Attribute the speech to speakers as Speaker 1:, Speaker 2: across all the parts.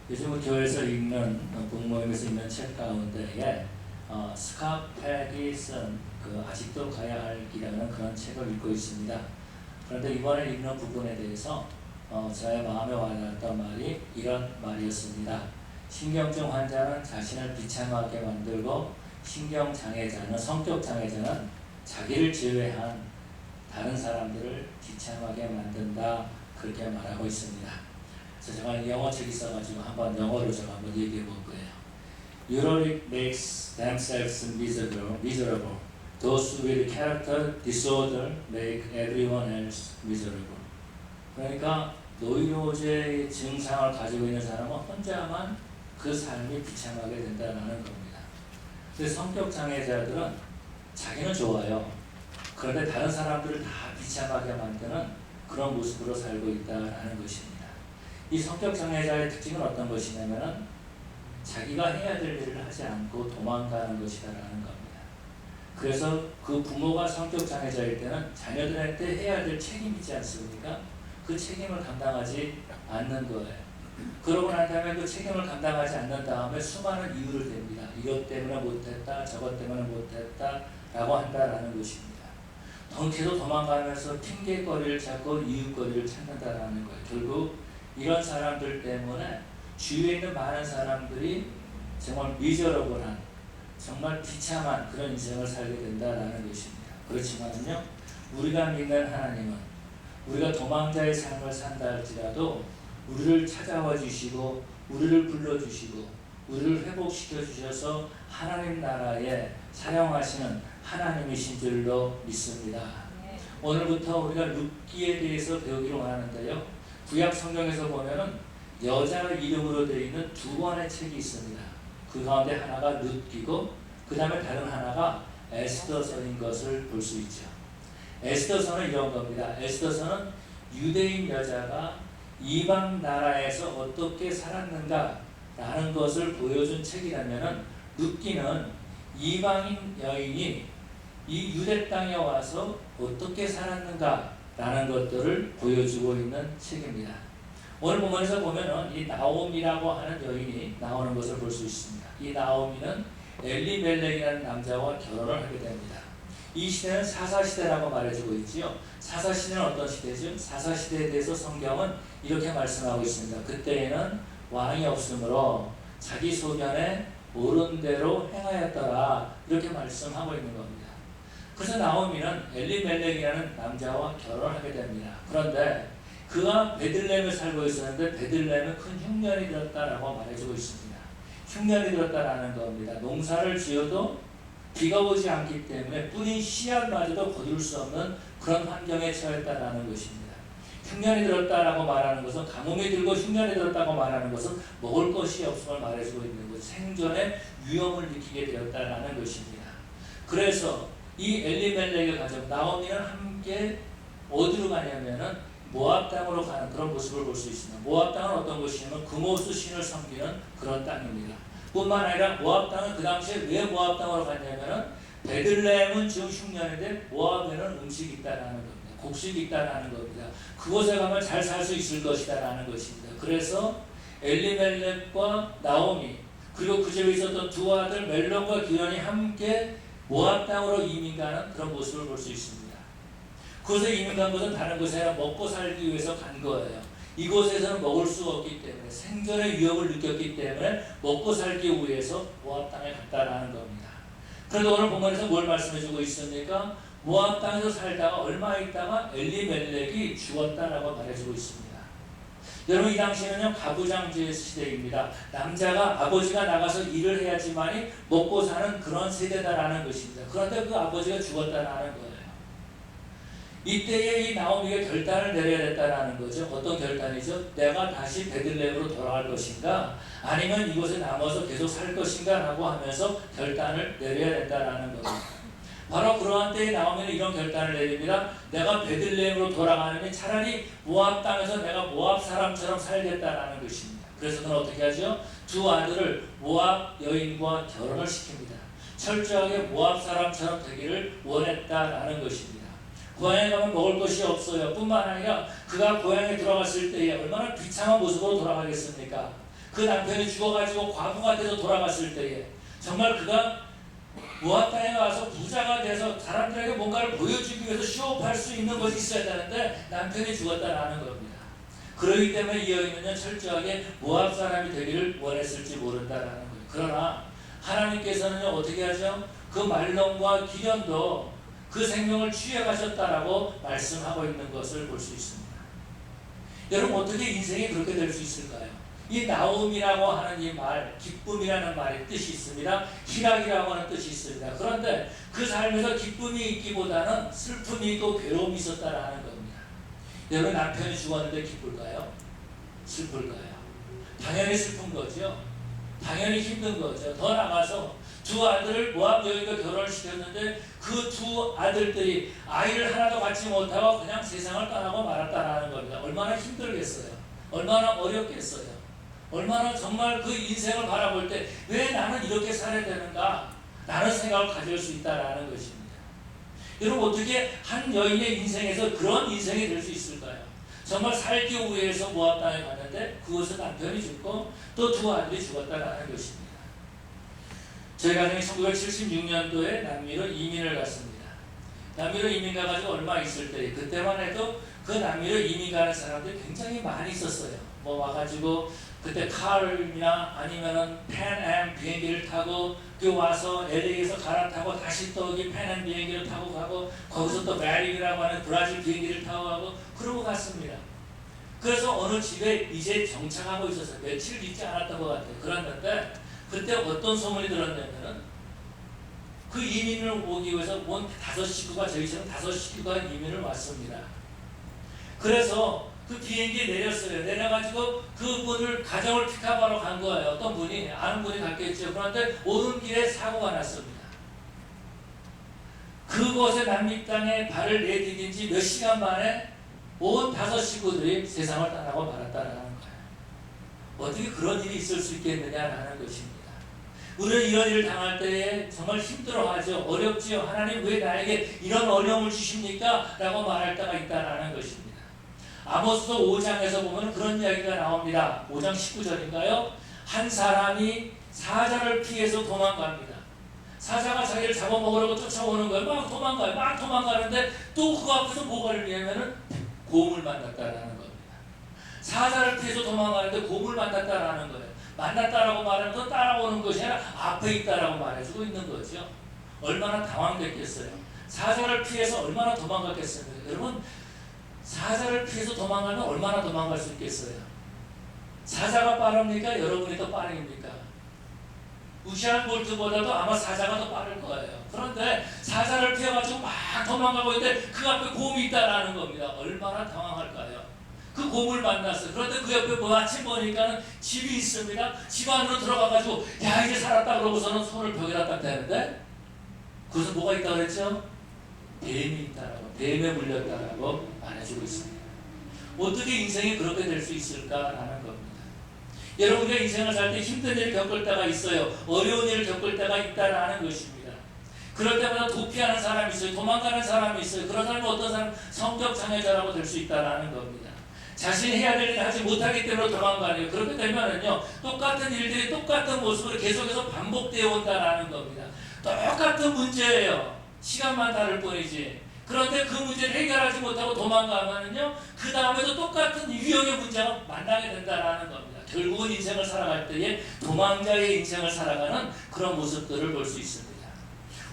Speaker 1: 요즘 교회에서 읽는 부모님에서 읽는 책 가운데에 스카펙이 쓴 아직도 가야 할 길이라는 그런 책을 읽고 있습니다. 그런데 이번에 읽는 부분에 대해서 저의 마음에 와닿았던 말이 이런 말이었습니다. 신경증 환자는 자신을 비참하게 만들고 신경장애자는, 성격장애자는 자기를 제외한 다른 사람들을 비참하게 만든다, 그렇게 말하고 있습니다. 그래서 제가 영어 책이 있어가지고 한번 영어로 제가 한번 얘기해 볼 거예요. Neurotic makes themselves miserable. Those with character disorder make everyone else miserable. 그러니까 노이로제 증상을 가지고 있는 사람은 혼자만 그 삶이 비참하게 된다는 겁니다. 근데 성격 장애자들은 자기는 좋아요. 그런데 다른 사람들을 다 비참하게 만드는 그런 모습으로 살고 있다는 것입니다. 이 성격 장애자의 특징은 어떤 것이냐면은 자기가 해야 될 일을 하지 않고 도망가는 것이다라는 겁니다. 그래서 그 부모가 성격 장애자일 때는 자녀들한테 해야 될 책임이 있지 않습니까? 그 책임을 감당하지 않는 거예요. 그러고 난 다음에 그 책임을 감당하지 않는 다음에 수많은 이유를 댑니다. 이것 때문에 못했다, 저것 때문에 못했다 라고 한다라는 것입니다. 계속 도망가면서 핑계거리를 찾고 이유거리를 찾는다라는 거예요. 결국 이런 사람들 때문에 주위에 있는 많은 사람들이 정말 미저러블한, 정말 비참한 그런 인생을 살게 된다라는 것입니다. 그렇지만요, 우리가 믿는 하나님은 우리가 도망자의 삶을 산다 할지라도 우리를 찾아와 주시고 우리를 불러주시고 우리를 회복시켜 주셔서 하나님 나라에 사용하시는 하나님이신 줄로 믿습니다. 오늘부터 우리가 룻기에 대해서 배우기로 하는데요, 구약 성경에서 보면은 여자 이름으로 되어 있는 두 권의 책이 있습니다. 그 가운데 하나가 룻기고 그 다음에 다른 하나가 에스더서인 것을 볼 수 있죠. 에스더서는 이런 겁니다. 에스더서는 유대인 여자가 이방 나라에서 어떻게 살았는가 라는 것을 보여준 책이라면은, 룻기는 이방인 여인이 이 유대 땅에 와서 어떻게 살았는가 라는 것들을 보여주고 있는 책입니다. 오늘 본문에서 보면은 이 나오미라고 하는 여인이 나오는 것을 볼 수 있습니다. 이 나오미는 엘리멜렉이라는 남자와 결혼을 하게 됩니다. 이 시대는 사사시대라고 말해주고 있지요. 사사시대는 어떤 시대죠? 사사시대에 대해서 성경은 이렇게 말씀하고 있습니다. 그때에는 왕이 없으므로 자기 소견에 옳은 대로 행하였더라, 이렇게 말씀하고 있는 겁니다. 그래서 나오미는 엘리멜렉이라는 남자와 결혼을 하게 됩니다. 그런데 그가 베들레헴에 살고 있었는데 베들레헴에 큰 흉년이 들었다라고 말해주고 있습니다. 흉년이 들었다라는 겁니다. 농사를 지어도 비가 오지 않기 때문에 뿌린 씨앗마저도 거둘 수 없는 그런 환경에 처했다라는 것입니다. 흉년이 들었다라고 말하는 것은, 가뭄이 들고 흉년이 들었다고 말하는 것은 먹을 것이 없음을 말해주고 있는 것, 생존의 위험을 느끼게 되었다라는 것입니다. 그래서 이 엘리멜렉의 가족 나오미는 함께 어디로 가냐면은 모압 땅으로 가는 그런 모습을 볼 수 있습니다. 모압 땅은 어떤 곳이냐면 그모스 신을 섬기는 그런 땅입니다. 뿐만 아니라 모압 땅은 그 당시에 왜 모압 땅으로 갔냐면은 베들레헴은 지금 흉년인데 모압에는 음식이 있다라는 겁니다. 곡식이 있다라는 겁니다. 그곳에 가면 잘 살 수 있을 것이다라는 것입니다. 그래서 엘리멜렉과 나오미, 그리고 그 집에 있었던 두 아들 멜론과 기련이 함께 모압 땅으로 이민 가는 그런 모습을 볼 수 있습니다. 그곳에 이민 간 것은 다른 곳에 아니라 먹고 살기 위해서 간 거예요. 이곳에서는 먹을 수 없기 때문에, 생존의 위협을 느꼈기 때문에 먹고 살기 위해서 모압 땅에 갔다라는 겁니다. 그런데 오늘 본문에서 뭘 말씀해주고 있습니까? 모압 땅에서 살다가 얼마 있다가 엘리멜렉이 죽었다라고 말해주고 있습니다. 여러분, 이 당시에는요, 가부장제 시대입니다. 남자가, 아버지가 나가서 일을 해야지만이 먹고 사는 그런 세대다라는 것입니다. 그런데 그 아버지가 죽었다라는 거예요. 이때에 이 나오미가 결단을 내려야 됐다라는 거죠. 어떤 결단이죠? 내가 다시 베들레헴으로 돌아갈 것인가, 아니면 이곳에 남아서 계속 살 것인가 라고 하면서 결단을 내려야 된다라는 겁니다. 바로 그러한 때에 나오미는 이런 결단을 내립니다. 내가 베들레헴으로 돌아가느니 차라리 모압 땅에서 내가 모압 사람처럼 살겠다라는 것입니다. 그래서 그는 어떻게 하죠? 두 아들을 모압 여인과 결혼을 시킵니다. 철저하게 모압 사람처럼 되기를 원했다라는 것입니다. 고향에 가면 먹을 것이 없어요. 뿐만 아니라 그가 고향에 들어갔을 때에 얼마나 비참한 모습으로 돌아가겠습니까? 그 남편이 죽어가지고 과부가 돼서 돌아갔을 때에 정말 그가 모압 땅에 와서 부자가 돼서 사람들에게 뭔가를 보여주기 위해서 쇼업할 수 있는 것이 있어야 되는데 남편이 죽었다라는 겁니다. 그렇기 때문에 이 여인은요 철저하게 모압 사람이 되기를 원했을지 모른다라는 거예요. 그러나 하나님께서는요 어떻게 하죠? 그 말론과 기련도 그 생명을 취해가셨다라고 말씀하고 있는 것을 볼 수 있습니다. 여러분 어떻게 인생이 그렇게 될 수 있을까요? 이 나옴이라고 하는 이 말, 기쁨이라는 말의 뜻이 있습니다. 희락이라고 하는 뜻이 있습니다. 그런데 그 삶에서 기쁨이 있기보다는 슬픔이 있고 괴로움이 있었다라는 겁니다. 여러분 남편이 죽었는데 기쁠까요? 슬플까요? 당연히 슬픈 거죠. 당연히 힘든 거죠. 더 나가서 두 아들을 모압 여인과 결혼을 시켰는데 그 두 아들들이 아이를 하나도 갖지 못하고 그냥 세상을 떠나고 말았다라는 겁니다. 얼마나 힘들겠어요. 얼마나 어렵겠어요. 얼마나 정말 그 인생을 바라볼 때 왜 나는 이렇게 살아야 되는가 라는 생각을 가질 수 있다는 것입니다. 여러분 어떻게 한 여인의 인생에서 그런 인생이 될 수 있을까요? 정말 살기 위해서 모압 땅에 갔는데 그곳에 남편이 죽고 또 두 아들이 죽었다라는 것입니다. 저희 가정이 1976년도에 남미로 이민을 갔습니다. 남미로 이민 가가지고 얼마 있을 때 그때만 해도 그 남미로 이민 가는 사람들이 굉장히 많이 있었어요. 뭐 와가지고 그때 카를이나 아니면은 팬엠 비행기를 타고 그 와서 LA에서 갈아타고 다시 또 여기 팬엠 비행기를 타고 가고 거기서 또 메리라고 하는 브라질 비행기를 타고 가고 그러고 갔습니다. 그래서 어느 집에 이제 정착하고 있었어요. 며칠 있지 않았던 것 같아요. 그랬는데 그때 어떤 소문이 들었냐면은 그 이민을 오기 위해서 온 5식구가 저희처럼 5식구가 이민을 왔습니다. 그래서 그 비행기에 내렸어요. 내려가지고 그분을 가정을 픽업하러 간 거예요. 어떤 분이 아는 분이 갔겠죠. 그런데 오는 길에 사고가 났습니다. 그곳에 남미 땅에 발을 내디딘 지 몇 시간 만에 온 5식구들이 세상을 떠나고 말았다라는 거예요. 어떻게 그런 일이 있을 수 있겠느냐라는 것입니다. 우리는 이런 일을 당할 때에 정말 힘들어하죠. 어렵지요. 하나님 왜 나에게 이런 어려움을 주십니까? 라고 말할 때가 있다라는 것입니다. 아모스서 5장에서 보면 그런 이야기가 나옵니다. 5장 19절인가요? 한 사람이 사자를 피해서 도망갑니다. 사자가 자기를 잡아먹으려고 쫓아오는 거예요. 막 도망가요. 막 도망가는데 또 그 앞에서 뭐가 일어나냐면은 곰을 만났다라는 겁니다. 사자를 피해서 도망가는데 곰을 만났다라는 거예요. 만났다라고 말하면 또 따라오는 것이 아니라 앞에 있다라고 말해주고 있는 거죠. 얼마나 당황됐겠어요. 사자를 피해서 얼마나 도망갔겠습니까? 여러분 사자를 피해서 도망가면 얼마나 도망갈 수 있겠어요? 사자가 빠릅니까? 여러분이 더 빠릅니까? 우시안 볼트보다도 아마 사자가 더 빠를 거예요. 그런데 사자를 피해가지고 막 도망가고 있는데 그 앞에 곰이 있다라는 겁니다. 얼마나 당황할까요? 그 곰을 만났어요. 그런데 그 옆에 마침 보니까 집이 있습니다. 집 안으로 들어가가지고 야 이제 살았다 그러고서는 손을 벽에다 딱 대는데 거기서 뭐가 있다고 그랬죠? 뱀이 있다라고, 뱀에 물렸다라고 말해주고 있습니다. 어떻게 인생이 그렇게 될 수 있을까라는 겁니다. 여러분이 인생을 살 때 힘든 일을 겪을 때가 있어요. 어려운 일을 겪을 때가 있다라는 것입니다. 그럴 때마다 도피하는 사람이 있어요. 도망가는 사람이 있어요. 그런 사람은 어떤 사람 성격 장애자라고 될 수 있다라는 겁니다. 자신이 해야 될 일을 하지 못하기 때문에 도망가네요. 그렇게 되면은요, 똑같은 일들이 똑같은 모습으로 계속해서 반복되어 온다라는 겁니다. 똑같은 문제예요. 시간만 다를 뿐이지. 그런데 그 문제를 해결하지 못하고 도망가면은요, 그 다음에도 똑같은 유형의 문제가 만나게 된다라는 겁니다. 결국은 인생을 살아갈 때에 도망자의 인생을 살아가는 그런 모습들을 볼 수 있습니다.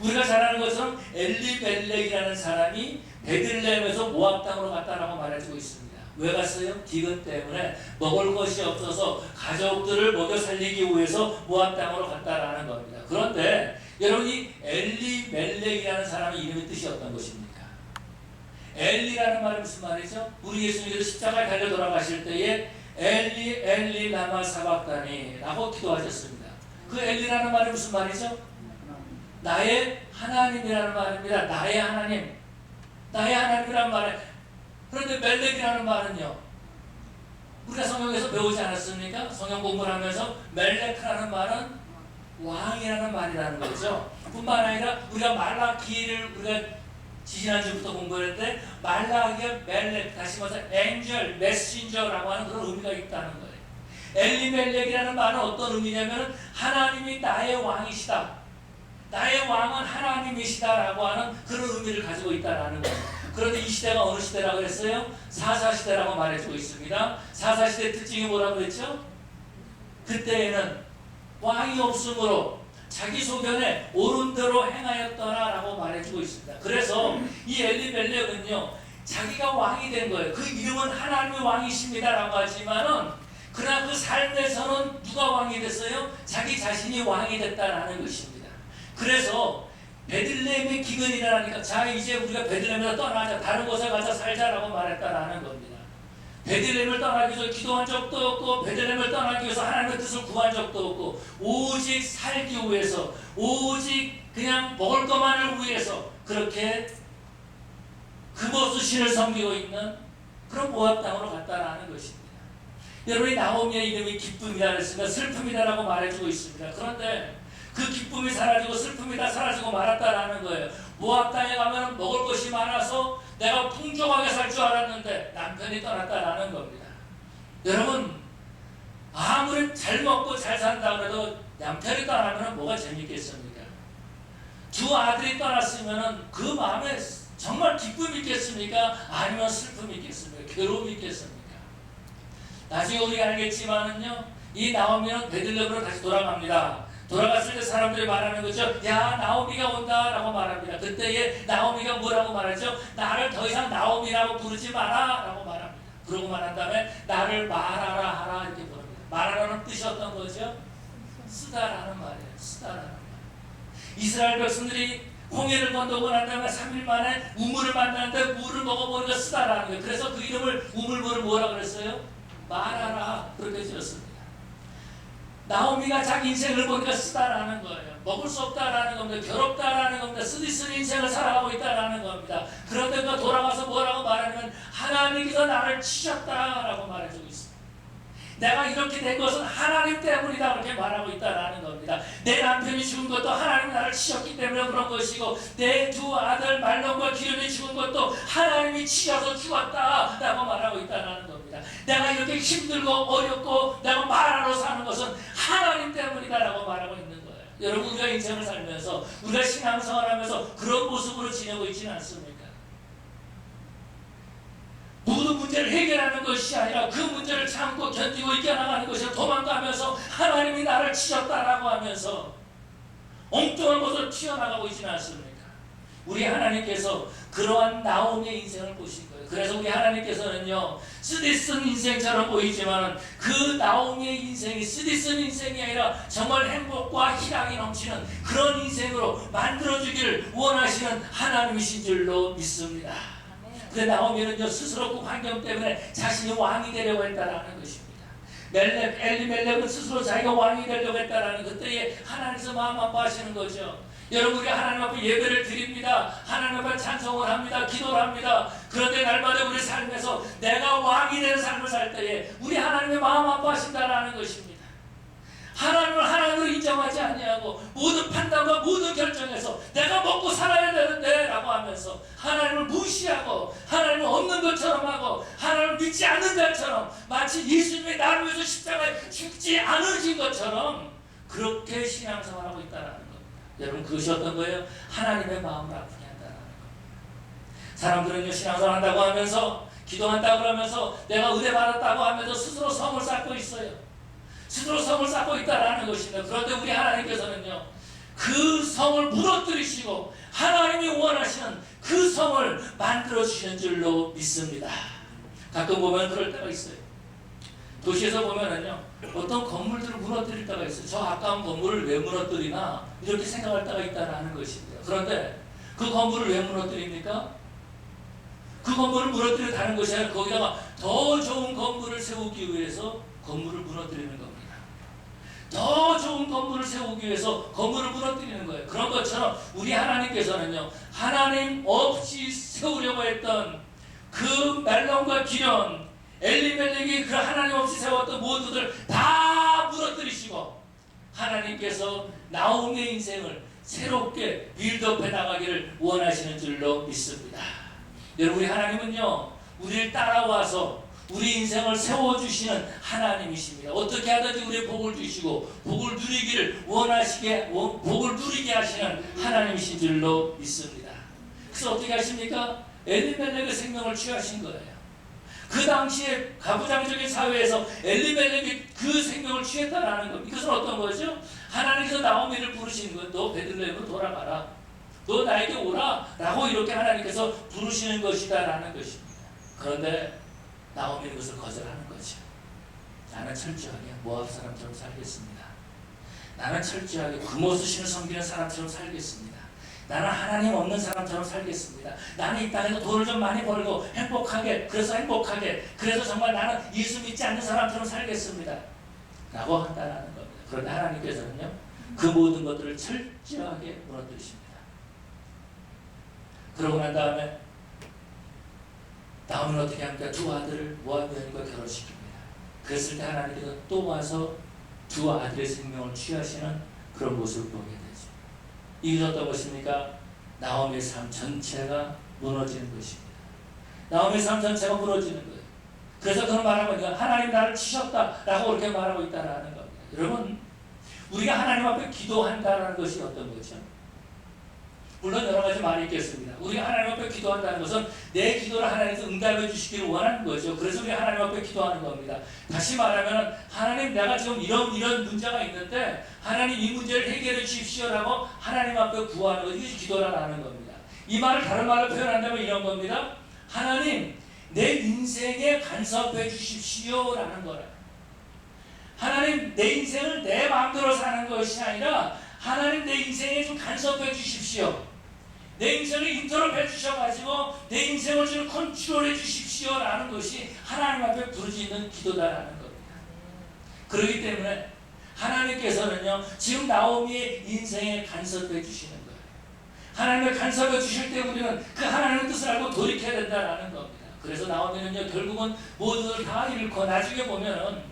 Speaker 1: 우리가 잘 아는 것처럼 엘리멜렉이라는 사람이 베들레헴에서 모압 땅으로 갔다라고 말해주고 있습니다. 왜 갔어요? 기근 때문에 먹을 것이 없어서 가족들을 먹여 살리기 위해서 모압 땅으로 갔다라는 겁니다. 그런데 여러분이 엘리멜렉이라는 사람의 이름의 뜻이 어떤 것입니까? 엘리라는 말은 무슨 말이죠? 우리 예수님께서 십자가에 달려 돌아가실 때에 엘리 엘리 라마 사박다니 라고 기도하셨습니다. 그 엘리라는 말이 무슨 말이죠? 나의 하나님이라는 말입니다. 나의 하나님. 나의 하나님이라는 말에 그런데 멜렉이라는 말은요. 우리가 성경에서 배우지 않았습니까? 성경 공부를 하면서 멜렉이라는 말은 왕이라는 말이라는 거죠. 뿐만 아니라 우리가 말라기를 우리가 지난주부터 공부했는데 말라기가 멜렉, 다시 말해서 엔젤, 메신저라고 하는 그런 의미가 있다는 거예요. 엘리멜렉이라는 말은 어떤 의미냐면 하나님이 나의 왕이시다, 나의 왕은 하나님이시다라고 하는 그런 의미를 가지고 있다라는 거예요. 그런데 이 시대가 어느 시대라고 그랬어요? 사사시대라고 말해주고 있습니다. 사사시대 특징이 뭐라고 그랬죠? 그때에는 왕이 없으므로 자기 소견에 옳은 대로 행하였더라라고 말해주고 있습니다. 그래서 이 엘리멜렉은요, 자기가 왕이 된 거예요. 그 이름은 하나님의 왕이십니다라고 하지만은 그러나 그 삶에서는 누가 왕이 됐어요? 자기 자신이 왕이 됐다라는 것입니다. 그래서 베들레헴의 기근이 일어나니까 자 이제 우리가 베들레헴에서 떠나자, 다른 곳에 가서 살자라고 말했다라는 겁니다. 베들레헴을 떠나기 위해서 기도한 적도 없고 베들레헴을 떠나기 위해서 하나님의 뜻을 구한 적도 없고 오직 살기 위해서, 오직 그냥 먹을 것만을 위해서 그렇게 금오수 신을 섬기고 있는 그런 모압 땅으로 갔다라는 것입니다. 여러분이 나오미의 이름이 기쁨이다 그랬으니까 슬픔이다라고 말해주고 있습니다. 그런데 그 기쁨이 사라지고 슬픔이 다 사라지고 말았다라는 거예요. 모압 땅에 가면 먹을 것이 많아서 내가 풍족하게 살 줄 알았는데 남편이 떠났다라는 겁니다. 여러분, 아무리 잘 먹고 잘 산다 그래도 남편이 떠나면 뭐가 재밌겠습니까? 두 아들이 떠났으면 그 마음에 정말 기쁨이 있겠습니까? 아니면 슬픔이 있겠습니까? 괴로움이 있겠습니까? 나중에 우리가 알겠지만은요, 이 나오미는 베들레헴으로 다시 돌아갑니다. 돌아갔을 때 사람들이 말하는 거죠. 야, 나오미가 온다 라고 말합니다. 그때에 나오미가 뭐라고 말하죠? 나를 더 이상 나오미라고 부르지 마라 라고 말합니다. 그러고 말한 다음에 나를 말하라 하라 이렇게 부릅니다. 말하라는 뜻이 어떤 거죠? 쓰다라는 말이에요. 쓰다라는 말. 이스라엘 백성들이 홍해를 건너고 난 다음에 3일 만에 우물을 만나는데 물을 먹어보니까 쓰다라는 거예요. 그래서 그 이름을 우물물을 뭐라고 그랬어요? 말하라, 그렇게 지었습니다. 나오미가 자기 인생을 보니까 쓰다라는 거예요. 먹을 수 없다라는 겁니다. 괴롭다라는 겁니다. 쓰디쓴 인생을 살아가고 있다라는 겁니다. 그런데 그 돌아가서 뭐라고 말하면 하나님께서 나를 치셨다라고 말해주고 있습니다. 내가 이렇게 된 것은 하나님 때문이다 그렇게 말하고 있다라는 겁니다. 내 남편이 죽은 것도 하나님이 나를 치셨기 때문에 그런 것이고 내 두 아들 말론과 기름이 죽은 것도 하나님이 치셔서 죽었다라고 말하고 있다라는 겁니다. 내가 이렇게 힘들고 어렵고 내가 말하러 사는 것은 하나님 때문이다라고 말하고 있는 거예요. 여러분, 우리가 인생을 살면서 우리가 신앙생활하면서 그런 모습으로 지내고 있지는 않습니까? 모든 문제를 해결하는 것이 아니라 그 문제를 참고 견디고 이겨나가는 것이 도망가면서 하나님이 나를 치셨다라고 하면서 엉뚱한 것으로 튀어나가고 있지는 않습니까? 우리 하나님께서 그러한 나오미의 인생을 보신 거예요. 그래서 우리 하나님께서는요, 쓰디쓴 인생처럼 보이지만 그 나오미의 인생이 쓰디쓴 인생이 아니라 정말 행복과 희락이 넘치는 그런 인생으로 만들어주기를 원하시는 하나님이신 줄로 믿습니다. 그 나오미는요, 스스로 그 환경 때문에 자신이 왕이 되려고 했다라는 것입니다. 엘리멜렉은 스스로 자기가 왕이 되려고 했다라는 그때에 하나님께서 마음 아파하시는 거죠. 여러분, 우리 하나님 앞에 예배를 드립니다. 하나님 앞에 찬송을 합니다. 기도를 합니다. 그런데 날마다 우리 삶에서 내가 왕이 되는 삶을 살 때에 우리 하나님의 마음 아파하신다라는 것입니다. 하나님을 하나님으로 인정하지 아니하고 모든 판단과 모든 결정에서 내가 먹고 살아야 되는데 라고 하면서 하나님을 무시하고 하나님을 없는 것처럼 하고 하나님을 믿지 않는 자처럼 마치 예수님이 나를 위해서 십자가에 죽지 않으신 것처럼 그렇게 신앙생활하고 있다는 겁니다. 여러분, 그것이 어떤 거예요? 하나님의 마음을 아프게 한다는 겁니다. 사람들은요, 신앙생활 한다고 하면서 기도한다고 하면서 내가 은혜 받았다고 하면서 스스로 성을 쌓고 있어요. 스스로 성을 쌓고 있다라는 것입니다. 그런데 우리 하나님께서는요, 그 성을 무너뜨리시고 하나님이 원하시는 그 성을 만들어 주시는 줄로 믿습니다. 가끔 보면 그럴 때가 있어요. 도시에서 보면은요, 어떤 건물들을 무너뜨릴 때가 있어요. 저 아까운 건물을 왜 무너뜨리나 이렇게 생각할 때가 있다라는 것입니다. 그런데 그 건물을 왜 무너뜨립니까? 그 건물을 무너뜨려 다는 것이 아니라 거기다가 더 좋은 건물을 세우기 위해서 건물을 무너뜨리는 겁니다. 더 좋은 건물을 세우기 위해서 건물을 무너뜨리는 거예요. 그런 것처럼 우리 하나님께서는요, 하나님 없이 세우려고 했던 그 멜론과 기련, 엘리멜렉이 그 하나님 없이 세웠던 모두들 다 무너뜨리시고 하나님께서 나오미의 인생을 새롭게 빌드업해 나가기를 원하시는 줄로 믿습니다. 여러분, 우리 하나님은요, 우리를 따라와서 우리 인생을 세워주시는 하나님이십니다. 어떻게 하든지 우리의 복을 주시고 복을 누리기를 복을 누리게 하시는 하나님이신 줄로 믿습니다. 그래서 어떻게 하십니까? 엘리멜렉의 생명을 취하신 거예요. 그 당시에 가부장적인 사회에서 엘리멜렉이 그 생명을 취했다라는 겁니다. 이것은 어떤 거죠? 하나님께서 나오미를 부르시는 거예요. 너 베들레헴으로 돌아가라. 너 나에게 오라. 라고 이렇게 하나님께서 부르시는 것이다라는 것입니다. 그런데 나오미는 그것을 거절하는 거죠. 나는 철저하게 모압 사람처럼 살겠습니다. 나는 철저하게 금오 수신을 섬기는 사람처럼 살겠습니다. 나는 하나님 없는 사람처럼 살겠습니다. 나는 이 땅에서 돈을 좀 많이 벌고 행복하게, 그래서 정말 나는 예수 믿지 않는 사람처럼 살겠습니다. 라고 한다는 겁니다. 그런데 하나님께서는요, 그 모든 것들을 철저하게 무너뜨리십니다. 그러고 난 다음에 나오미는 어떻게 합니까? 두 아들을 모압 여인과 결혼시킵니다. 그랬을 때 하나님께서 또 와서 두 아들의 생명을 취하시는 그런 모습을 보게 되죠. 이게 어떤 것입니까? 나오미의 삶 전체가 무너지는 것입니다. 나오미의 삶 전체가 무너지는 거예요. 그래서 그런 말하고 있는 하나님 나를 치셨다라고 그렇게 말하고 있다라는 겁니다. 여러분, 우리가 하나님 앞에 기도한다는 것이 어떤 거죠? 물론 여러 가지 말이 있겠습니다. 우리가 하나님 앞에 기도한다는 것은 내 기도를 하나님께서 응답해 주시기를 원하는 거죠. 그래서 우리가 하나님 앞에 기도하는 겁니다. 다시 말하면 하나님 내가 지금 이런 문제가 있는데 하나님 이 문제를 해결해 주십시오라고 하나님 앞에 구하는 것, 이것이 기도라는 겁니다. 이 말을 다른 말로 표현한다면 이런 겁니다. 하나님 내 인생에 간섭해 주십시오라는 거라. 하나님 내 인생을 내 마음대로 사는 것이 아니라 하나님 내 인생에 좀 간섭해 주십시오. 내 인생을 인터럽해 주셔가지고 내 인생을 좀 컨트롤해 주십시오라는 것이 하나님 앞에 부르짖는 기도다라는 겁니다. 그렇기 때문에 하나님께서는요 지금 나오미의 인생에 간섭해 주시는 거예요. 하나님을 간섭해 주실 때 우리는 그 하나님의 뜻을 알고 돌이켜야 된다라는 겁니다. 그래서 나오미는요 결국은 모두를 다 잃고 나중에 보면은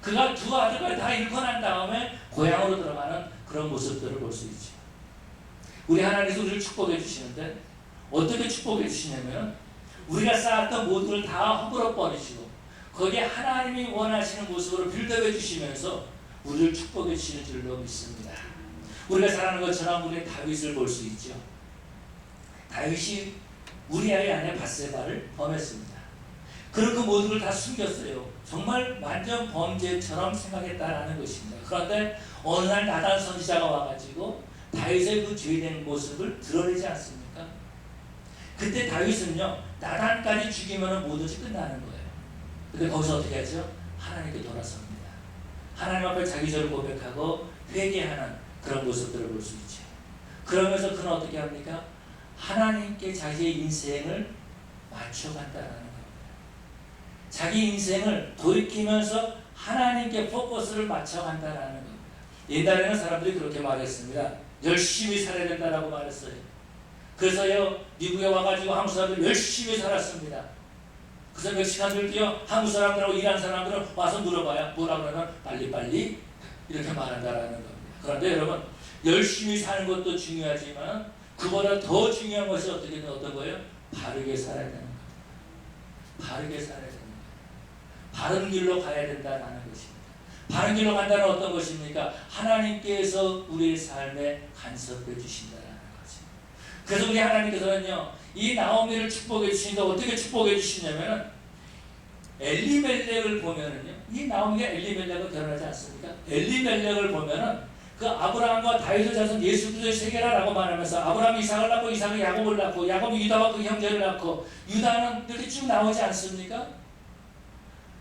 Speaker 1: 그가 두 아들을 다 잃고 난 다음에 고향으로 들어가는 그런 모습들을 볼 수 있죠. 우리 하나님께서 우리를 축복해 주시는데 어떻게 축복해 주시냐면 우리가 쌓았던 모두를 다 허물어 버리시고 거기에 하나님이 원하시는 모습으로 빌드업해 주시면서 우리를 축복해 주시는 줄로 믿습니다. 우리가 잘 아는 것처럼 우리는 다윗을 볼 수 있죠. 다윗이 우리아의 아내 밧세바를 범했습니다. 그런 그 모든 걸 다 숨겼어요. 정말 완전 범죄처럼 생각했다라는 것입니다. 그런데 어느 날 나단 선지자가 와가지고 다윗의 그 죄된 모습을 드러내지 않습니까? 그때 다윗은요 나단까지 죽이면 뭐든지 끝나는 거예요. 근데 거기서 어떻게 하죠? 하나님께 돌아섭니다. 하나님 앞에 자기 죄를 고백하고 회개하는 그런 모습들을 볼 수 있죠. 그러면서 그는 어떻게 합니까? 하나님께 자기의 인생을 맞춰간다는 겁니다. 자기 인생을 돌이키면서 하나님께 포커스를 맞춰간다는 겁니다. 옛날에는 사람들이 그렇게 말했습니다. 열심히 살아야 된다라고 말했어요. 그래서요 미국에 와가지고 한국 사람들 열심히 살았습니다. 그래서 멕시칸들도요 한국 사람들하고 일하는 사람들은 와서 물어봐요. 뭐라 그러면 빨리빨리 이렇게 말한다라는 겁니다. 그런데 여러분 열심히 사는 것도 중요하지만 그보다 더 중요한 것이 어떤 거예요? 바르게 살아야 되는 겁니다. 바르게 살아야 되는 거예요. 바른 길로 가야 된다는 것입니다. 바른 길로 간다는 어떤 것입니까? 하나님께서 우리의 삶에 간섭해 주신다는 거죠. 그래서 우리 하나님께서는요 이 나오미를 축복해 주시는데 어떻게 축복해 주시냐면은 엘리멜렉을 보면은요 이 나오미가 엘리멜렉을 결혼하지 않습니까? 엘리멜렉을 보면은 그 아브라함과 다윗의 자손 예수 그리스도의 세계라라고 말하면서 아브라함이 이삭을 낳고 이삭이 야곱을 낳고 야곱이 유다와 그 형제를 낳고 유다는 이렇게 쭉 나오지 않습니까?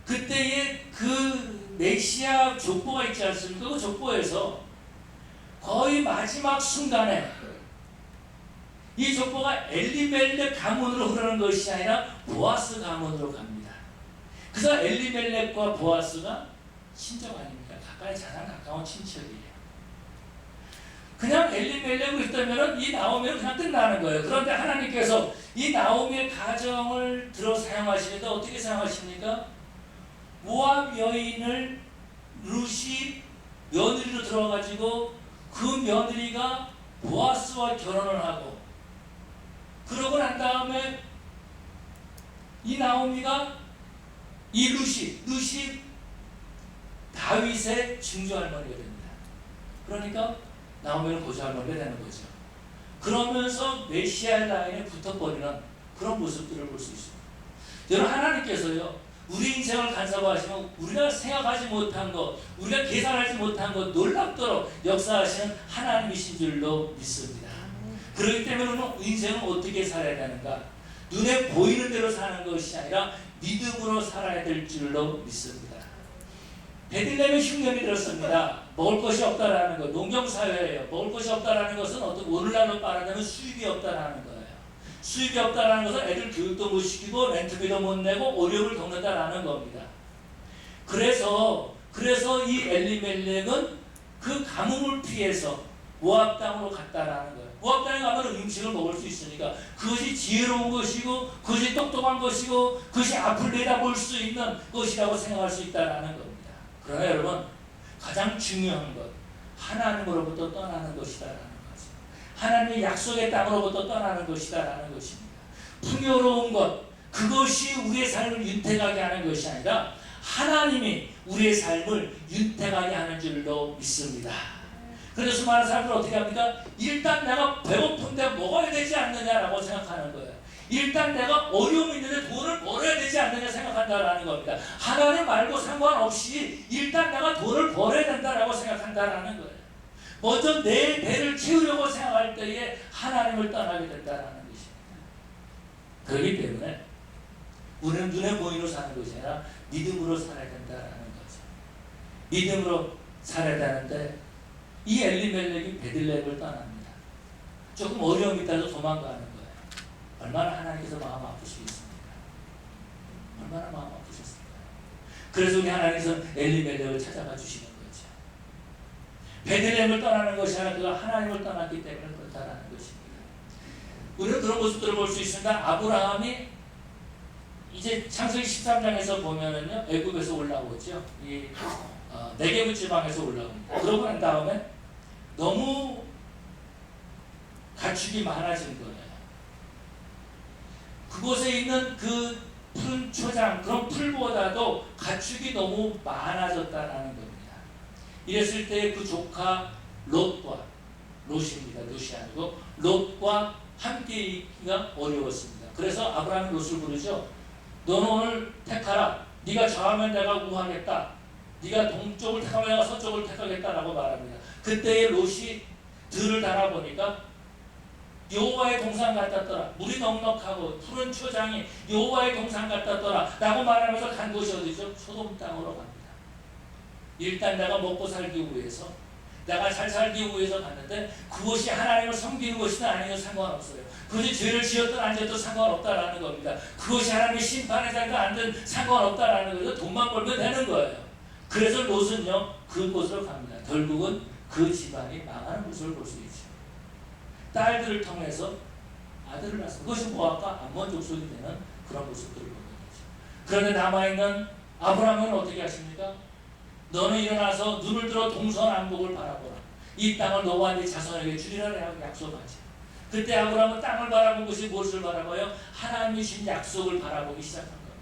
Speaker 1: 그때의 그 메시아 족보가 있지 않습니까? 그 족보에서 거의 마지막 순간에 이 족보가 엘리멜렉 가문으로 흐르는 것이 아니라 보아스 가문으로 갑니다. 그래서 엘리멜렉과 보아스가 친족 아닙니까? 가장 가까운 친척이에요. 그냥 엘리멜렉을 있다면 이 나오미는 그냥 끝나는 거예요. 그런데 하나님께서 이 나오미의 가정을 들어 사용하시는데 어떻게 사용하십니까? 모압 여인을 룻이 며느리로 들어가지고 그 며느리가 보아스와 결혼을 하고 그러고 난 다음에 이 나오미가 이 루시 다윗의 증조할머니가 됩니다. 그러니까 나오미는 고조할머니가 되는 거죠. 그러면서 메시아 라인에 붙어버리는 그런 모습들을 볼 수 있습니다. 여러분, 하나님께서요, 우리 인생을 간섭하시면 우리가 생각하지 못한 것, 우리가 계산하지 못한 것 놀랍도록 역사하시는 하나님이신 줄로 믿습니다. 그렇기 때문에 우리는 인생을 어떻게 살아야 되는가? 눈에 보이는 대로 사는 것이 아니라 믿음으로 살아야 될 줄로 믿습니다. 베들레헴에 흉년이 들었습니다. 먹을 것이 없다라는 것, 농경사회예요. 먹을 것이 없다라는 것은 어떤 오늘날로 말하자면 수입이 없다라는 거예요. 수입이 없다라는 것은 애들 교육도 못 시키고 렌트비도 못 내고 어려움을 겪는다라는 겁니다. 그래서 이 엘리멜렉은 그 가뭄을 피해서 모압 땅으로 갔다라는 거예요. 모압 땅에 가면 음식을 먹을 수 있으니까 그것이 지혜로운 것이고 그것이 똑똑한 것이고 그것이 앞을 내다볼 수 있는 것이라고 생각할 수 있다라는 겁니다. 그러나 여러분, 가장 중요한 것, 하나님으로부터 떠나는 것이다라는 거죠. 하나님의 약속의 땅으로부터 떠나는 것이다라는 것입니다. 풍요로운 것, 그것이 우리의 삶을 윤택하게 하는 것이 아니라 하나님이 우리의 삶을 윤택하게 하는 줄로 믿습니다. 그래서 수많은 사람들은 어떻게 합니까? 일단 내가 배고픈데 먹어야 되지 않느냐라고 생각하는 거예요. 일단 내가 어려움이 있는데 돈을 벌어야 되지 않느냐 생각한다라는 겁니다. 하나님 말고 상관없이 일단 내가 돈을 벌어야 된다라고 생각한다라는 거예요. 먼저 내 배를 채우려고 생각할 때에 하나님을 떠나게 된다라는 것입니다. 그렇기 때문에 우리는 눈에 보이는 사는 것이 아니라 믿음으로 살아야 된다라는 거죠. 믿음으로 살아야 되는데 이 엘리멜렉이 베들레헴을 떠납니다. 조금 어려움이 있다서 도망가는 거예요. 얼마나 하나님께서 마음 아프시겠습니까? 얼마나 마음 아프셨습니까? 그래서 우리 하나님께서 엘리멜렉을 찾아가 주시는 거죠. 베들레헴을 떠나는 것이 아니라 그가 하나님을 떠났기 때문에 그렇다라는 것입니다. 우리는 그런 모습들을 볼 수 있습니다. 아브라함이 이제 창세기 13장에서 보면은요, 애굽에서 올라오죠. 이 네게브 지방에서 올라옵니다. 그러고 난 다음에 너무 가축이 많아진 거예요. 그곳에 있는 그 푸른 초장, 그런 풀보다도 가축이 너무 많아졌다라는 겁니다. 이랬을 때 그 조카 롯입니다. 롯이 아니고 롯과 함께 있기가 어려웠습니다. 그래서 아브라함이 롯을 부르죠. 너는 오늘 택하라. 네가 정하면 내가 우하겠다. 네가 동쪽을 택하면 내가 서쪽을 택하겠다라고 말합니다. 그때의 롯이 들을 달아보니까 여호와의 동산 같았더라. 물이 넉넉하고 푸른 초장이 여호와의 동산 같았더라 라고 말하면서 간 곳이 어디죠? 소돔 땅으로 갑니다. 일단 내가 먹고 살기 위해서, 내가 잘 살기 위해서 갔는데 그것이 하나님을 섬기는 것이든 아니든 상관없어요. 그것이 죄를 지었든 안 지었든 상관없다라는 겁니다. 그것이 하나님의 심판의 자리든 아니든 상관없다라는 거죠. 돈만 벌면 되는 거예요. 그래서 롯은요, 그곳으로 갑니다. 결국은 그 집안이 망하는 모습을 볼 수 있죠. 딸들을 통해서 아들을 낳습니다. 그것이 모압과 암몬 족속이 되는 그런 모습들을 보는 거죠. 그런데 남아있는 아브라함은 어떻게 하십니까? 너는 일어나서 눈을 들어 동서남북을 바라보라. 이 땅을 너와 네 자손에게 주리라 약속하지. 그때 아브라함은 땅을 바라본 것이 무엇을 바라봐요? 하나님이 주신 약속을 바라보기 시작한 겁니다.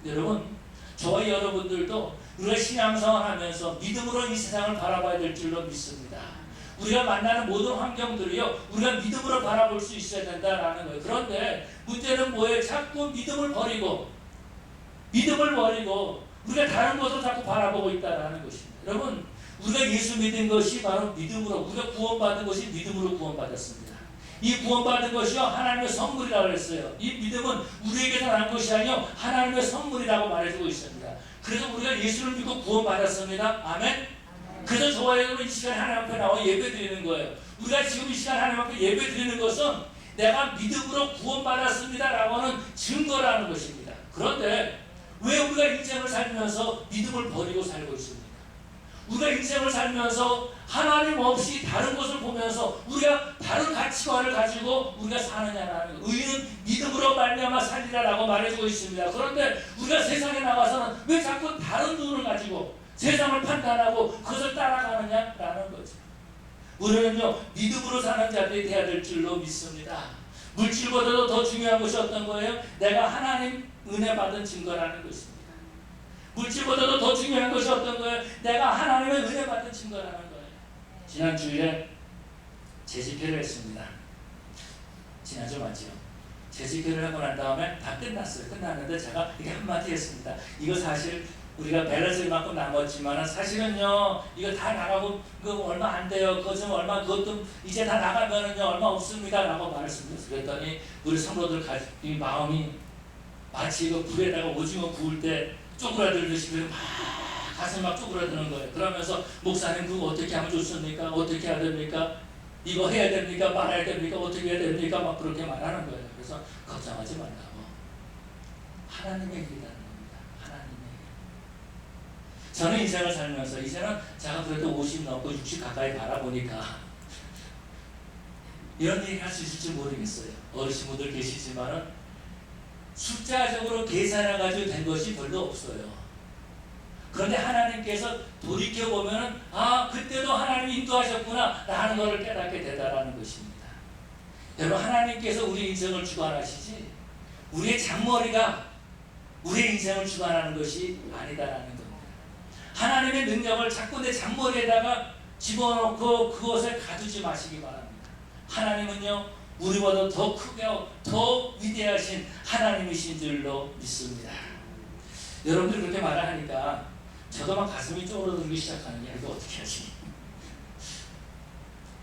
Speaker 1: 여러분, 저와 여러분들도 우리가 신앙생활 하면서 믿음으로 이 세상을 바라봐야 될 줄로 믿습니다. 우리가 만나는 모든 환경들이요, 우리가 믿음으로 바라볼 수 있어야 된다라는 거예요. 그런데 문제는 뭐예요? 자꾸 믿음을 버리고 우리가 다른 것을 자꾸 바라보고 있다라는 것입니다. 여러분, 우리가 예수 믿은 것이 바로 믿음으로, 우리가 구원받은 것이 믿음으로 구원받았습니다. 이 구원받은 것이요, 하나님의 선물이라고 했어요. 이 믿음은 우리에게서 난 것이 아니요, 하나님의 선물이라고 말해주고 있습니다. 그래서 우리가 예수를 믿고 구원받았습니다. 아멘. 그래서 저와 여러분 이 시간에 하나님 앞에 나와 예배 드리는 거예요. 우리가 지금 이 시간에 하나님 앞에 예배 드리는 것은 내가 믿음으로 구원받았습니다 라고 하는 증거라는 것입니다. 그런데 왜 우리가 인생을 살면서 믿음을 버리고 살고 있습니까? 우리가 인생을 살면서 하나님 없이 다른 것을 보면서 우리가 다른 가치관을 가지고 우리가 사느냐라는 거예요. 의인은 믿음으로 말미암아 살리라라고 말해주고 있습니다. 그런데 우리가 세상에 나가서는 왜 자꾸 다른 눈을 가지고 세상을 판단하고 그것을 따라가느냐라는 거죠. 우리는요, 믿음으로 사는 자들이 되어야 될 줄로 믿습니다. 물질보다도 더 중요한 것이 어떤 거예요? 내가 하나님 은혜 받은 증거라는 것입니다. 물질보다도 더 중요한 것이 어떤 거예요? 내가 하나님의 은혜 받은 증거라는 거예요. 지난 주일에 재집회를 했습니다. 지난주 맞죠? 재집회를 하고 난 다음에 다 끝났어요. 끝났는데 제가 이게 한마디 했습니다. 이거 사실 우리가 밸런스 이만큼 남았지만 사실은요 이거 다 나가고 그 얼마 안 돼요. 그거 좀 얼마 그것도 이제 다 나가면은요 얼마 없습니다 라고 말했습니다. 그랬더니 우리 성도들 이 마음이 마치 이거 불에다가 오징어 구울 때 쪼그라들듯이 막 가슴 막 쪼그라드는 거예요. 그러면서 목사님 그거 어떻게 하면 좋습니까? 어떻게 해야 됩니까? 이거 해야 됩니까? 말아야 됩니까? 어떻게 해야 됩니까? 막 그렇게 말하는 거예요. 그래서 걱정하지 말라고. 하나님의 일이라는 겁니다. 하나님의 일. 저는 인생을 살면서 이제는 제가 그래도 50 넘고 60 가까이 바라보니까 이런 얘기 할 수 있을지 모르겠어요. 어르신분들 계시지만은 숫자적으로 계산해가지고 된 것이 별로 없어요. 그런데 하나님께서 돌이켜보면 아 그때도 하나님이 인도하셨구나 라는 것을 깨닫게 되다라는 것입니다. 여러분 하나님께서 우리 인생을 주관하시지 우리의 잔머리가 우리의 인생을 주관하는 것이 아니다라는 겁니다. 하나님의 능력을 자꾸 내 잔머리에다가 집어넣고 그것을 가두지 마시기 바랍니다. 하나님은요 우리보다 더 크게 더 위대하신 하나님이신 줄로 믿습니다. 여러분들 그렇게 말하니까 저도 막 가슴이 쪼그라들기 시작하는 게 이거 어떻게 하지?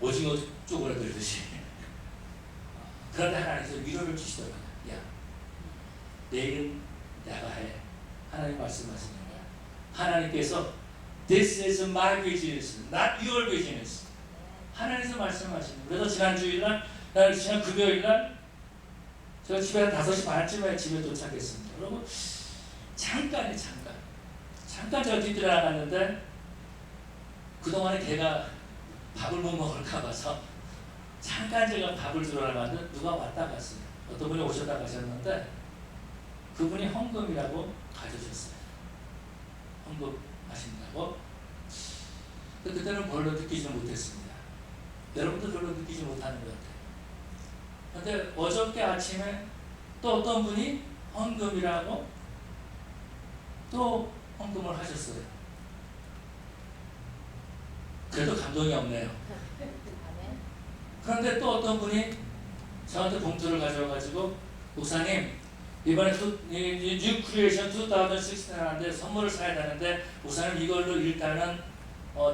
Speaker 1: 오징어 쪼그라들듯이. 그런데 하나님께서 위로를 주시더라고요. 야, 내일은 내가 해. 하나님 말씀하시는 거야. 하나님께서 This is my business, not your business. 하나님께서 말씀하시는 거예요. 그래서 지난 주일날, 지난 금요일날 제가 집에 한 5시 반쯤에 집에 도착했습니다. 여러분 잠깐 제가 뒤뜰에 나갔는데 그동안에 걔가 밥을 못 먹을까 봐서 잠깐 제가 밥을 주러 나갔는데 누가 왔다 갔어요. 어떤 분이 오셨다 가셨는데 그분이 헌금이라고 가져줬어요. 헌금 하신다고. 그때는 별로 느끼지 못했습니다. 여러분도 별로 느끼지 못하는 것 같아요. 근데 어저께 아침에 또 어떤 분이 헌금이라고 또 헌금을 하셨어요. 그래도 감동이 없네요. 그런데 또 어떤 분이 저한테 봉투를 가져와가지고 목사님 이번에 뉴 크리에이션 2016 하는데 선물을 사야 되는데 목사님 이걸로 일단은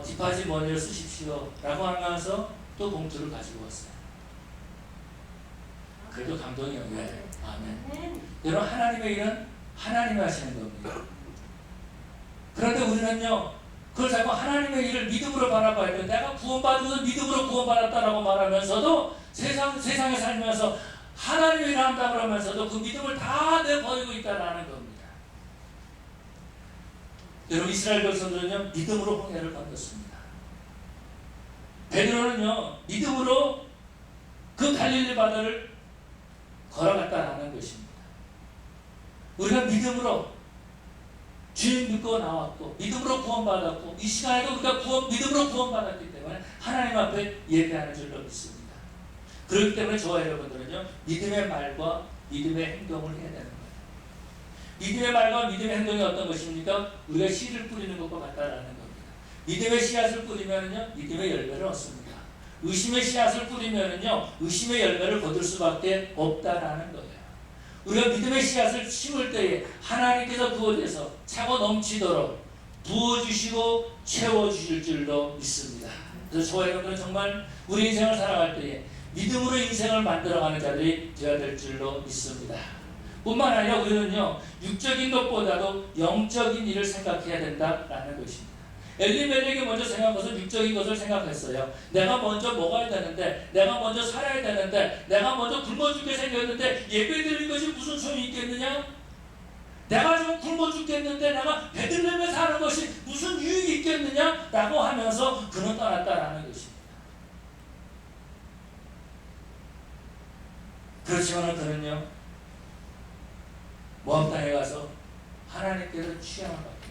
Speaker 1: 디파짓 머니를 쓰십시오 라고 하면서 또 봉투를 가지고 왔어요. 그래도 감동이 없네요. 아멘. 여러분 하나님의 일은 하나님이 하시는 겁니다. 그런데 우리는요 그걸 자꾸 하나님의 일을 믿음으로 바라봐야 돼요. 내가 구원받아서 믿음으로 구원받았다라고 말하면서도 세상에 살면서 하나님의 일을 한다 그러면서도 그 믿음을 다 내버리고 있다는 겁니다. 여러분 이스라엘 백성들은요 믿음으로 홍해를 건넜습니다. 베드로는요 믿음으로 그 갈릴리 바다를 걸어갔다라는 것입니다. 우리가 믿음으로 주님 믿고 나왔고 믿음으로 구원받았고 이 시간에도 우리가 믿음으로 구원받았기 때문에 하나님 앞에 예배하는 줄로 믿습니다. 그렇기 때문에 저와 여러분들은요 믿음의 말과 믿음의 행동을 해야 되는 거예요. 믿음의 말과 믿음의 행동이 어떤 것입니까? 우리가 씨를 뿌리는 것과 같다라는 겁니다. 믿음의 씨앗을 뿌리면요 믿음의 열매를 얻습니다. 의심의 씨앗을 뿌리면요 의심의 열매를 거둘 수밖에 없다라는 거예요. 우리가 믿음의 씨앗을 심을 때에 하나님께서 그곳에서 차고 넘치도록 부어주시고 채워주실 줄로 믿습니다. 그래서 저와 여러분은 정말 우리 인생을 살아갈 때에 믿음으로 인생을 만들어가는 자들이 되어야 될 줄로 믿습니다. 뿐만 아니라 우리는요 육적인 것보다도 영적인 일을 생각해야 된다라는 것입니다. 엘리멜렉이 먼저 생각한 것은 육적인 것을 생각했어요. 내가 먼저 먹어야 되는데, 내가 먼저 살아야 되는데, 내가 먼저 굶어 죽게 생겼는데 예배 드리는 것이 무슨 소용이 있겠느냐? 내가 좀 굶어 죽겠는데 내가 베들레헴에 사는 것이 무슨 유익이 있겠느냐? 라고 하면서 그는 떠났다라는 것입니다. 그렇지만 그는요 모압 땅에 가서 하나님께서 취향을 받습니다.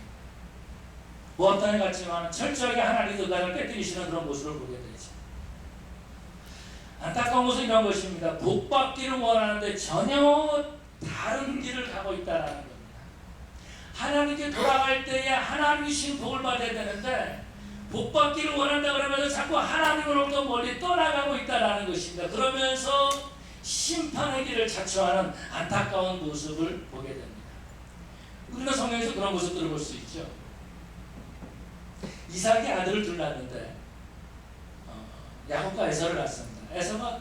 Speaker 1: 모압 땅에 갔지만 철저하게 하나님께서 나를 깨뜨리시는 그런 모습을 보게 되죠. 안타까운 것은 이런 것입니다. 복받기를 원하는데 전혀 다른 길을 가고 있다는 겁니다. 하나님께 돌아갈 때에 하나님이 주신 복을 받아야 되는데 복 받기를 원한다 그러면서 자꾸 하나님으로부터 멀리 떠나가고 있다는 것입니다. 그러면서 심판의 길을 자초하는 안타까운 모습을 보게 됩니다. 우리는 성경에서 그런 모습들을 볼 수 있죠. 이삭이 아들을 둘 낳았는데 야곱과 에서를 낳습니다. 에서가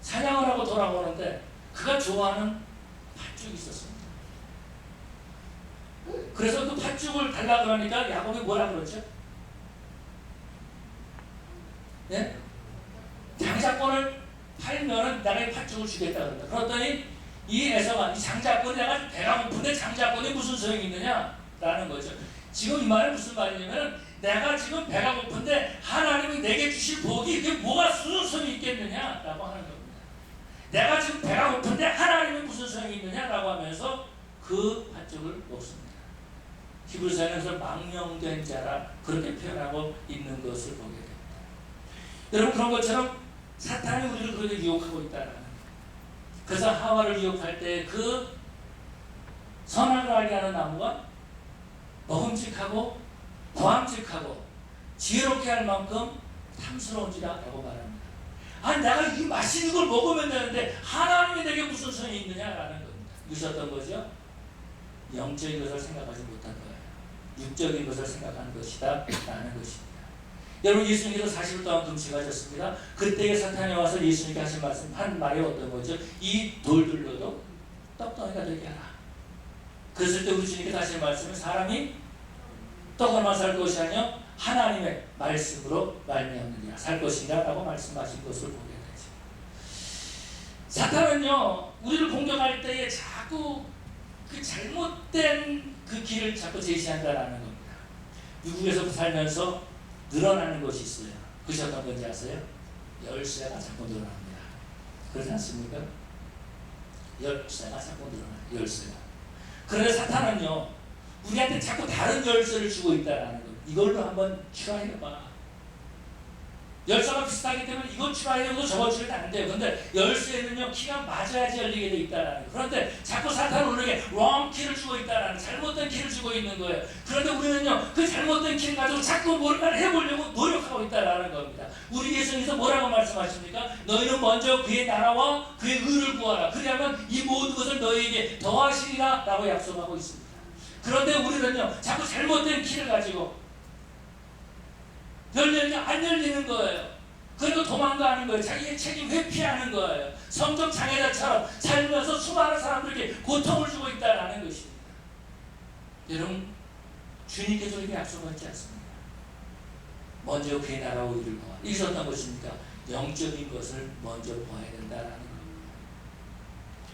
Speaker 1: 사냥을 하고 돌아오는데 그가 좋아하는 팥죽이 있었습니다. 그래서 그 팥죽을 달라 그러니까 야곱이 뭐라 그러죠? 네? 장자권을 팔면은 나에게 팥죽을 주겠다 그런다. 그랬더니 이 에서가 이 장자권이 내가 배가 고픈데 장자권이 무슨 소용이 있느냐? 라는 거죠. 지금 이 말은 무슨 말이냐면 내가 지금 배가 고픈데 하나님이 내게 주실 복이 이게 뭐가 무슨 소용이 있겠느냐? 라고 하는 겁니다. 내가 지금 배가 고픈데 하나님이 무슨 소용이 있느냐? 라고 하면서 그 팥죽을 먹습니다. 히브리서에는 그래서 망령된 자라 그렇게 표현하고 있는 것을 보게 됩니다. 여러분 그런 것처럼 사탄이 우리를 그렇게 유혹하고 있다는 거예요. 그래서 하와를 유혹할 때 그 선악을 알게 하는 나무가 먹음직하고 보암직하고 지혜롭게 할 만큼 탐스러운지라 라고 말합니다. 아니 내가 이 맛있는 걸 먹으면 되는데 하나님이 내게 무슨 소용이 있느냐라는 겁니다. 무슨 어떤 거죠? 영적인 것을 생각하지 못한 거예요. 육적인 것을 생각하는 것이다 라는 것입니다. 여러분 예수님께서 40일 동안 금식하셨습니다. 그때에 사탄이 와서 예수님께 하신 말씀 한 말이 어떤 거죠? 이 돌들로도 떡덩이가 되게 하라. 그랬을 때 우리 주님께서 하신 말씀은 사람이 떡으로만 살 것이 아니라 하나님의 말씀으로 말미암느니라 살 것이냐 라고 말씀하신 것을 보게 되죠. 사탄은요 우리를 공격할 때에 자꾸 그 잘못된 그 길을 자꾸 제시한다라는 겁니다. 미국에서 살면서 늘어나는 것이 있어요. 그것이 어떤 건지 아세요? 열쇠가 자꾸 늘어납니다. 그렇지 않습니까? 열쇠가 자꾸 늘어나요. 열쇠가. 그런데 사탄은요 우리한테 자꾸 다른 열쇠를 주고 있다라는 거. 이걸로 한번 추가해봐. 열쇠가 비슷하기 때문에 이거 추가해도 저거 추가해도 안 돼요. 그런데 열쇠는요 키가 맞아야지 열리게 돼 있다라는 거예요. 그런데 자꾸 사탄은 우리에게 wrong 키를 주고 있다라는 잘못된 키를 주고 있는 거예요. 그런데 우리는요 그 잘못된 키를 가지고 자꾸 뭔가를 해보려고 노력하고 있다라는 겁니다. 우리 예수님께서 뭐라고 말씀하십니까? 너희는 먼저 그의 나라와 그의 의를 구하라. 그리하면 이 모든 것을 너희에게 더하시리라 라고 약속하고 있습니다. 그런데 우리는요 자꾸 잘못된 키를 가지고 열리냐 안 열리는 거예요. 그리고 도망가는 거예요. 자기의 책임 회피하는 거예요. 성적 장애자처럼 살면서 수많은 사람들에게 고통을 주고 있다는 것입니다. 여러분 주님께서 이렇게 약속하지 않습니다. 먼저 그의 나라와 의를 구하라. 이것이 어떤 것입니까? 영적인 것을 먼저 보아야 된다는 겁니다.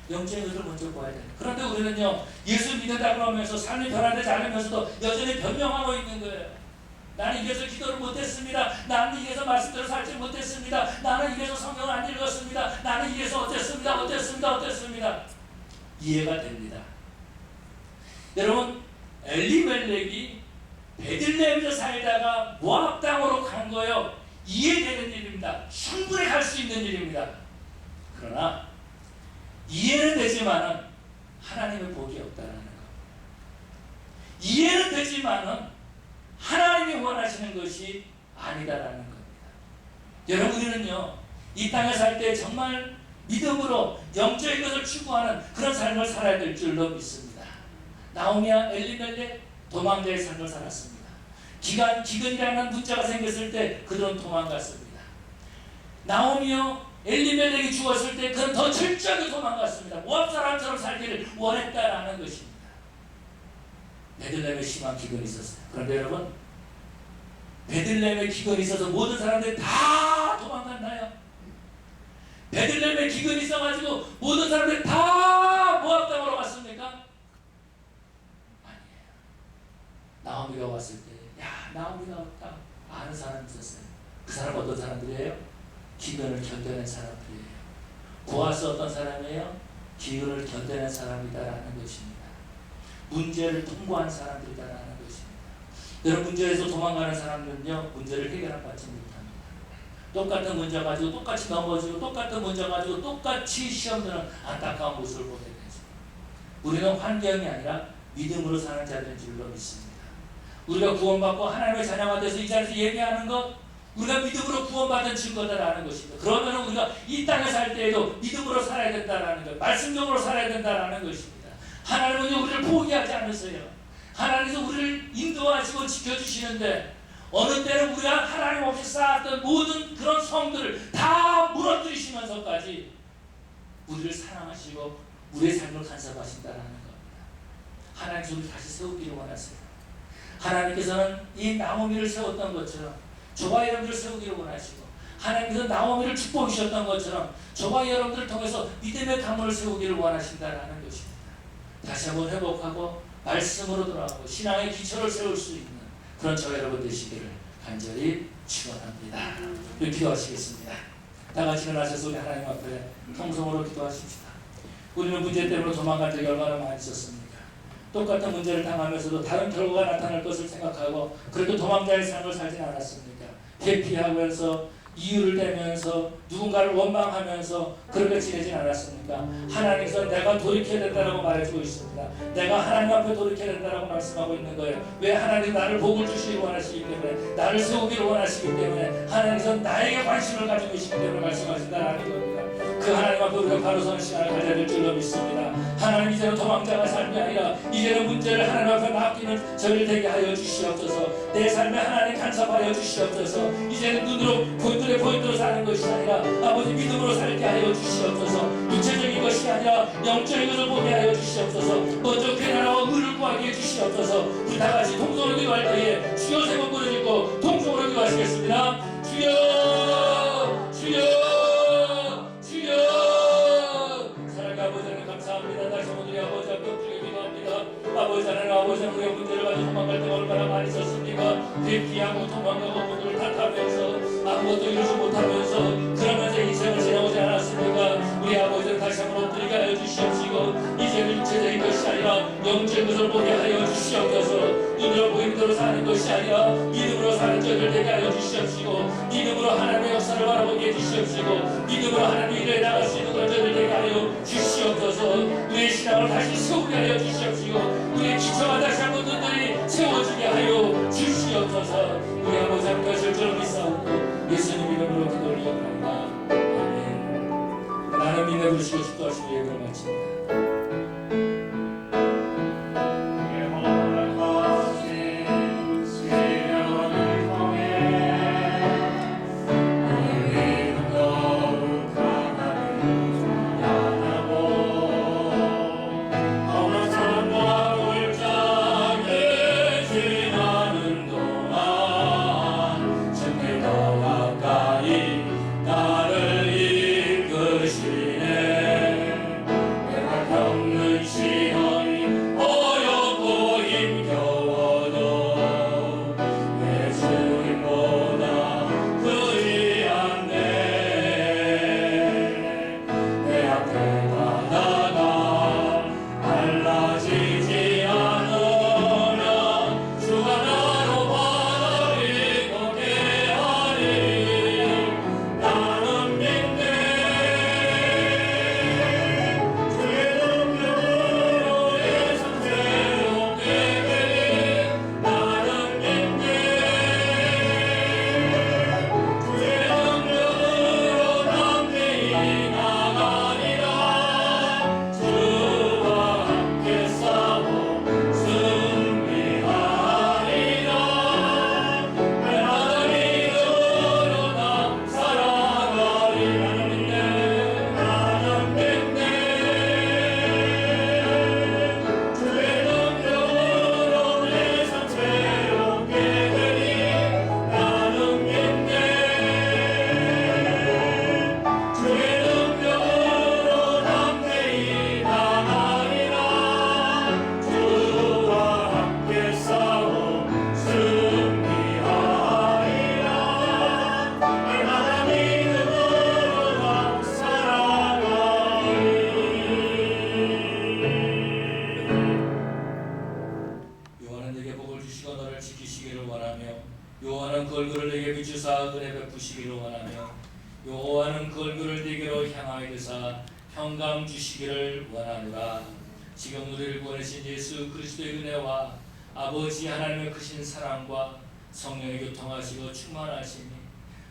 Speaker 1: 영적인 것을 먼저 보아야 된다. 그런데 우리는요 예수 믿는다고 하면서 삶이 변화되지 않으면서도 여전히 변명하고 있는 거예요. 나는 이래서 기도를 못했습니다. 나는 이래서 말씀대로 살지 못했습니다. 나는 이래서 성경을 안 읽었습니다. 나는 이래서 어땠습니다. 이해가 됩니다. 여러분 엘리멜렉이 베들레헴에서 살다가 모압 땅으로 간 거요. 이해되는 일입니다. 충분히 갈 수 있는 일입니다. 그러나 이해는 되지만은 하나님의 복이 없다는 것. 이해는 되지만은 하나님이 원하시는 것이 아니다라는 겁니다. 여러분 우리는요 이 땅에 살 때 정말 믿음으로 영적인 것을 추구하는 그런 삶을 살아야 될 줄로 믿습니다. 나오미와 엘리멜렉 도망자의 삶을 살았습니다. 기근이라는 문자가 생겼을 때 그들은 도망갔습니다. 나오미와 엘리멜렉이 죽었을 때 그는 더 철저하게 도망갔습니다. 모압 사람처럼 살기를 원했다라는 것입니다. 베들레헴에 심한 기근이 있었어요. 그런데 여러분 베들레헴에 기근이 있어서 모든 사람들이 다 도망갔나요? 베들레헴에 기근이 있어가지고 모든 사람들이 다 모압 땅으로 갔습니까? 아니에요. 나오미가 왔을 때 나오미가 왔다 아는 사람이 있었어요. 그 사람 어떤 사람들이에요? 기근을 견뎌낸 사람들이에요. 보아스 어떤 사람이에요? 기근을 견뎌낸 사람이다라는 것입니다. 문제를 통과한 사람들이다라는 것입니다. 여러분 문제에서 도망가는 사람들은요 문제를 해결받지 못합니다. 똑같은 문제 가지고 똑같이 넘어지고 똑같은 문제 가지고 똑같이 시험 드는 안타까운 모습을 보게 되죠. 우리는 환경이 아니라 믿음으로 사는 자들인 줄로 믿습니다. 우리가 구원받고 하나님의 자녀가 돼서 이 자리에서 예배하는 것, 우리가 믿음으로 구원받은 증거다라는 것입니다. 그러면 우리가 이 땅에 살 때에도 믿음으로 살아야 된다라는 것, 말씀적으로 살아야 된다라는 것입니다. 하나님은 우리를 포기하지 않으세요. 하나님께서 우리를 인도하시고 지켜주시는데, 어느 때는 우리가 하나님 없이 쌓았던 모든 그런 성들을 다 무너뜨리시면서까지 우리를 사랑하시고 우리의 삶을 간섭하신다라는 겁니다. 하나님께서 우리를 다시 세우기를 원하세요. 하나님께서는 이 나오미를 세웠던 것처럼 저와 여러분들을 세우기를 원하시고, 하나님께서 나오미를 축복해 주셨던 것처럼 저와 여러분들을 통해서 믿음의 가문을 세우기를 원하신다라는 것입니다. 다시 한번 회복하고 말씀으로 돌아가고 신앙의 기초를 세울 수 있는 그런 저와 여러분 되시기를 간절히 축원합니다. 우리 기도하시겠습니다. 다 같이 일어나셔서 우리 하나님 앞에 통성으로 기도하십시다. 우리는 문제 때문에 도망간 적이 얼마나 많이 있었습니까? 똑같은 문제를 당하면서도 다른 결과가 나타날 것을 생각하고 그래도 도망자의 삶을 살진 않았습니까? 회피하면서 이유를 대면서 누군가를 원망하면서 그렇게 지내진 않았습니까? 하나님께서 내가 돌이켜야 된다고 말해주고 있습니다. 내가 하나님 앞에 돌이켜야 된다고 말씀하고 있는 거예요. 왜? 하나님 나를 복을 주시기 원하시기 때문에, 나를 세우기를 원하시기 때문에, 하나님께서 나에게 관심을 가지고 계시기 때문에 말씀하신다는 겁니다. 그 하나님 앞에 우리가 바로 서는 시간을 가져야 될 줄로 믿습니다. 하나님, 이제는 도망자가 삶이 아니라 이제는 문제를 하나님 앞에 맡기는 저를 되게 하여 주시옵소서. 내 삶에 하나님 간섭하여 주시옵소서. 이제는 눈으로 포인트로 사는 것이 아니라 아버지 믿음으로 살게 하여 주시옵소서. 육체적인 것이 아니라 영적인 것을 보게 하여 주시옵소서. 먼저 괜한나와 의를 구하게 해 주시옵소서. 우리 다 같이 통성으로 기도할 때에 주여 세 번 부르짖고 통성으로 기도하시겠습니다. 주여, 주여, 주여. 사랑의 아버지 하나님 감사합니다. 다시 한번 우리 아버지 앞에 엎드려 기도합니다. 아버지 하나님, 아버지 하나님, 우리의 문제를 가지고 도망갈 때가 얼마나 많이 있었습니까? 회피하고 도망가고 문을 탓하면서 아무것도 이루지 못하면서 그러면서 인생을 지나오지 않았습니까? 우리 아버지를 다시 한번 엎드리게 하여 주시옵시고, 이제는 육체적인 것이 아니라 영적인 것을 보게 하여 주시옵소서. 눈으로 보이는 대로 사는 것이 아니라 믿음으로 사는 저들 되게 하여 주시옵시고, 믿음으로 하나님의 역사를 바라보게 해주시옵시고, 믿음으로 하나님의 일에 나갈 수 있는 그런 저들 되게 하여 주시옵소서. 우리의 신앙을 다시 세우게 하여 주시옵시고, 우리의 기초가 다시 한번 든든히 세워지게 하여 주시옵소서. 우리 아버지 함께 하실 줄 믿사옵고 예수님 이름으로 기도 올려드립니다. 아멘. 나는 믿음을 부르시고 축도하시고 예배를 마칩니다. 평강 주시기를 원하노라. 지금 우리를 보내신 예수 그리스도의 은혜와 아버지 하나님의 크신 사랑과 성령의 교통하시고 충만하시니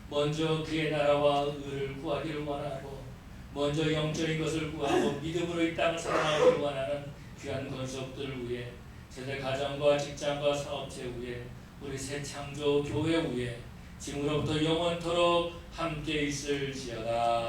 Speaker 1: 먼저 그의 나라와 의를 구하기를 원하고 먼저 영적인 것을 구하고 믿음으로 이 땅을 살아가기를 원하는 귀한 권속들을 위해 세대 가정과 직장과 사업체 위에 우리 새 창조 교회 위에 지금으로부터 영원토록 함께 있을지어다.